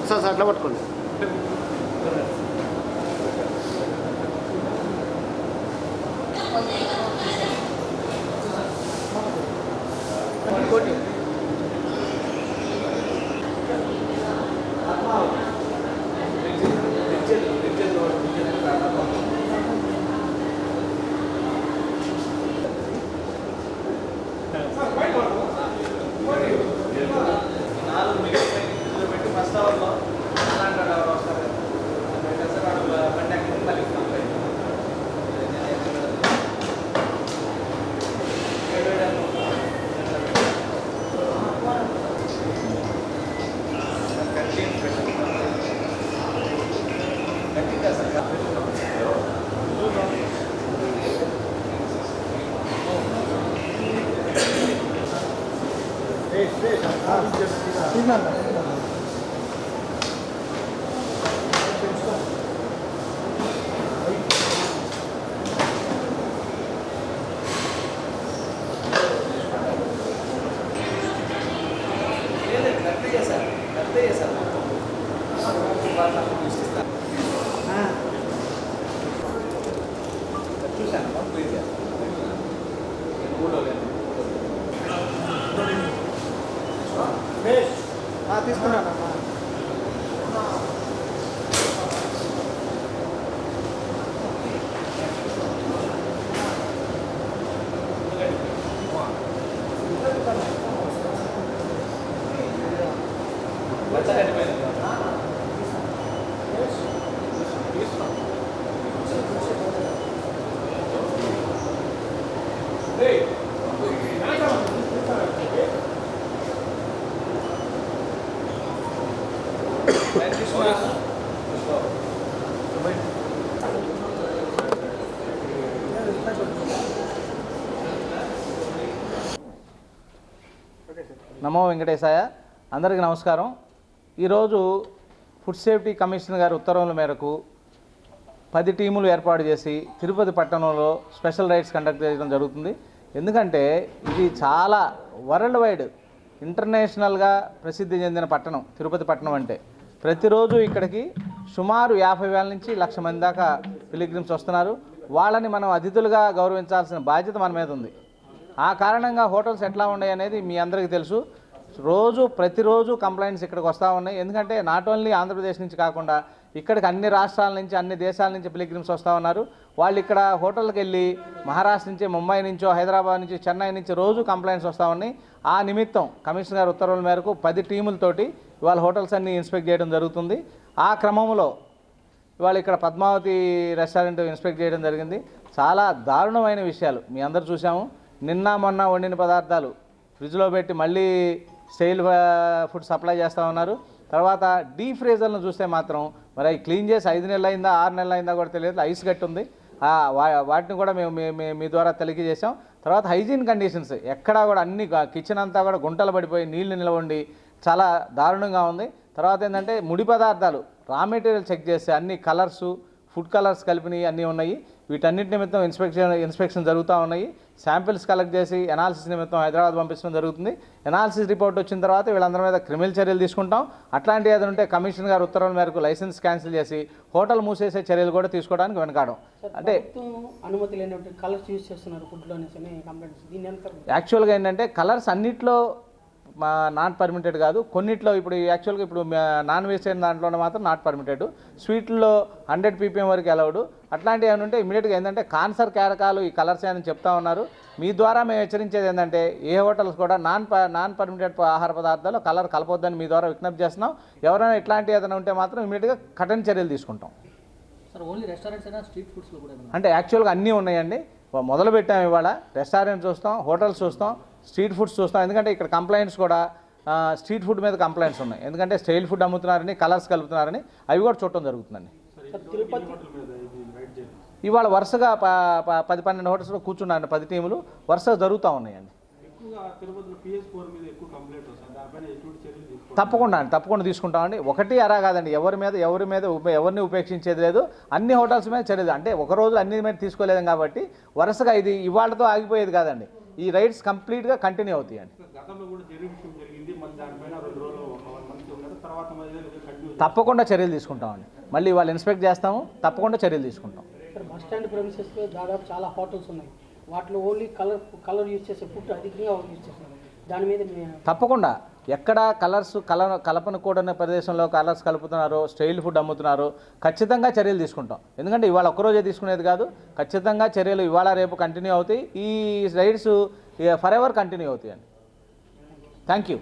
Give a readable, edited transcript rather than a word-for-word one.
Sir sir అట్లా పట్టుకోండి. తీసుకున్నానమ్మా. నమో వెంకటేశాయ. అందరికీ నమస్కారం. ఈరోజు ఫుడ్ సేఫ్టీ కమిషనర్ గారి ఉత్తర్వుల మేరకు 10 టీములు ఏర్పాటు చేసి తిరుపతి పట్టణంలో స్పెషల్ రైడ్స్ కండక్ట్ చేయడం జరుగుతుంది. ఎందుకంటే ఇది చాలా వరల్డ్ వైడ్ ఇంటర్నేషనల్గా ప్రసిద్ధి చెందిన పట్టణం తిరుపతి పట్టణం. అంటే ప్రతిరోజు ఇక్కడికి సుమారు 50,000 నుంచి 1,00,000 మంది దాకా పిలిగ్రిమ్స్ వస్తున్నారు. వాళ్ళని మనం అతిథులుగా గౌరవించాల్సిన బాధ్యత మన మీద ఉంది. ఆ కారణంగా హోటల్స్ ఎట్లా ఉన్నాయి అనేది మీ అందరికీ తెలుసు. ప్రతిరోజు కంప్లైంట్స్ ఇక్కడికి వస్తూ ఉన్నాయి. ఎందుకంటే నాట్ ఓన్లీ ఆంధ్రప్రదేశ్ నుంచి కాకుండా ఇక్కడికి అన్ని రాష్ట్రాల నుంచి అన్ని దేశాల నుంచి పిలిగ్రిమ్స్ వస్తూ ఉన్నారు. వాళ్ళు ఇక్కడ హోటల్కి వెళ్ళి మహారాష్ట్ర నుంచి, ముంబై నుంచో, హైదరాబాద్ నుంచి, చెన్నై నుంచి రోజు కంప్లైంట్స్ వస్తూ ఉన్నాయి. ఆ నిమిత్తం కమిషనర్ గారి ఉత్తర్వుల మేరకు 10 టీములతోటి ఇవాళ హోటల్స్ అన్ని ఇన్స్పెక్ట్ చేయడం జరుగుతుంది. ఆ క్రమంలో ఇవాళ ఇక్కడ పద్మావతి రెస్టారెంట్ ఇన్స్పెక్ట్ చేయడం జరిగింది. చాలా దారుణమైన విషయాలు మీ అందరూ చూసాము. నిన్న మొన్న వండిన పదార్థాలు ఫ్రిడ్జ్లో పెట్టి మళ్ళీ స్టైల్ ఫుడ్ సప్లై చేస్తూ ఉన్నారు. తర్వాత డీప్ ఫ్రీజర్లను చూస్తే మాత్రం మరి అవి క్లీన్ చేసి 5 నెలలు అయిందా 6 నెలలు అయిందా కూడా తెలియదు, ఐస్ గట్టి ఉంది. వాటిని కూడా మేము మీ ద్వారా తెలియజేసాం. తర్వాత హైజీన్ కండిషన్స్ ఎక్కడా కూడా అన్ని కిచెన్ అంతా కూడా గుంటలు పడిపోయి నీళ్లు నిలవండి చాలా దారుణంగా ఉంది. తర్వాత ఏంటంటే ముడి పదార్థాలు రా మెటీరియల్ చెక్ చేస్తే అన్ని కలర్సు, ఫుడ్ కలర్స్ కలిపినవి అన్నీ ఉన్నాయి. వీటన్నిటి నిమిత్తం ఇన్స్పెక్షన్ జరుగుతూ ఉన్నాయి. శాంపిల్స్ కలెక్ట్ చేసి ఎనాలిసిస్ నిమిత్తం హైదరాబాద్ పంపించడం జరుగుతుంది. ఎనాలిసిస్ రిపోర్ట్ వచ్చిన తర్వాత వీళ్ళందరి మీద క్రిమినల్ చర్యలు తీసుకుంటాం. అట్లాంటి ఏదైనా ఉంటే కమిషనర్ గారు ఉత్తర్వుల మేరకు లైసెన్స్ క్యాన్సిల్ చేసి హోటల్ మూసేసే చర్యలు కూడా తీసుకోవడానికి వెనకాడం. అంటే అనుమతి లేనప్పుడు కలర్స్ యూజ్ చేస్తున్నారు ఫుడ్లో కంప్లైంట్స్. దీని యాక్చువల్గా ఏంటంటే కలర్స్ అన్నిట్లో నాట్ పర్మిటెడ్ కాదు. కొన్నిట్లో ఇప్పుడు యాక్చువల్గా ఇప్పుడు నాన్ వెజిటేరియన్ దాంట్లోనే మాత్రం నాట్ పర్మిటెడ్. స్వీట్లో 100 ppm వరకు అలౌడ్. అట్లాంటివి ఏమైనా ఉంటే ఇమీడియట్గా ఏంటంటే కాన్సర్ కారకాలు ఈ కలర్స్ అని చెప్తా ఉన్నారు. మీ ద్వారా మేము హెచ్చరించేది ఏంటంటే ఏ హోటల్స్ కూడా నాన్ పర్మిటెడ్ ఆహార పదార్థాలు కలర్ కలపొద్దని మీ ద్వారా విజ్ఞప్తి చేస్తున్నాం. ఎవరైనా ఇట్లాంటివి ఏదైనా ఉంటే మాత్రం ఇమీడియట్గా కఠిన చర్యలు తీసుకుంటాం. సార్ ఓన్లీ రెస్టారెంట్స్ అయినా స్ట్రీట్ ఫుడ్స్లో కూడా అంటే యాక్చువల్గా అన్నీ ఉన్నాయండి. మొదలు పెట్టాం ఇవాళ. రెస్టారెంట్ చూస్తాం, హోటల్స్ చూస్తాం, స్ట్రీట్ ఫుడ్స్ చూస్తాం. ఎందుకంటే ఇక్కడ కంప్లైంట్స్ కూడా స్ట్రీట్ ఫుడ్ మీద కంప్లైంట్స్ ఉన్నాయి. ఎందుకంటే స్టైల్ ఫుడ్ అమ్ముతున్నారని, కలర్స్ కలుపుతున్నారని అవి కూడా చూడటం జరుగుతుందండి. ఇవాళ వరుసగా 10-12 హోటల్స్లో కూర్చున్నారండి 10 టీములు వరుసగా జరుగుతూ ఉన్నాయండి. తప్పకుండా తీసుకుంటామండి. ఒకటి అరా కాదండి, ఎవరిని ఉపేక్షించేది లేదు. అన్ని హోటల్స్ మీద చర్యలు. అంటే ఒక రోజు అన్ని మీద తీసుకోలేదు కాబట్టి వరుసగా ఇది ఇవాళతో ఆగిపోయేది కాదండి. ఈ రైడ్స్ కంప్లీట్గా కంటిన్యూ అవుతాయండి. తప్పకుండా చర్యలు తీసుకుంటామండి. మళ్ళీ వాళ్ళు ఇన్స్పెక్ట్ చేస్తాము, తప్పకుండా చర్యలు తీసుకుంటాం. సార్ బస్ స్టాండ్ ప్రెమిసెస్లో దాదాపు చాలా హోటల్స్ ఉన్నాయి, వాటిలో ఓన్లీ కలర్ యూజ్ చేసే ఫుడ్ అధికంగా యూజ్ చేస్తున్నారు. దాని మీద తప్పకుండా ఎక్కడ కలపనకూడని ప్రదేశంలో కలర్స్ కలుపుతున్నారో, స్టైల్ ఫుడ్ అమ్ముతున్నారో ఖచ్చితంగా చర్యలు తీసుకుంటాం. ఎందుకంటే ఇవాళ ఒక్కరోజే తీసుకునేది కాదు, ఖచ్చితంగా చర్యలు ఇవాళ రేపు కంటిన్యూ అవుతాయి. ఈ రైడ్స్ ఫర్ ఎవర్ కంటిన్యూ అవుతాయండి. Thank you.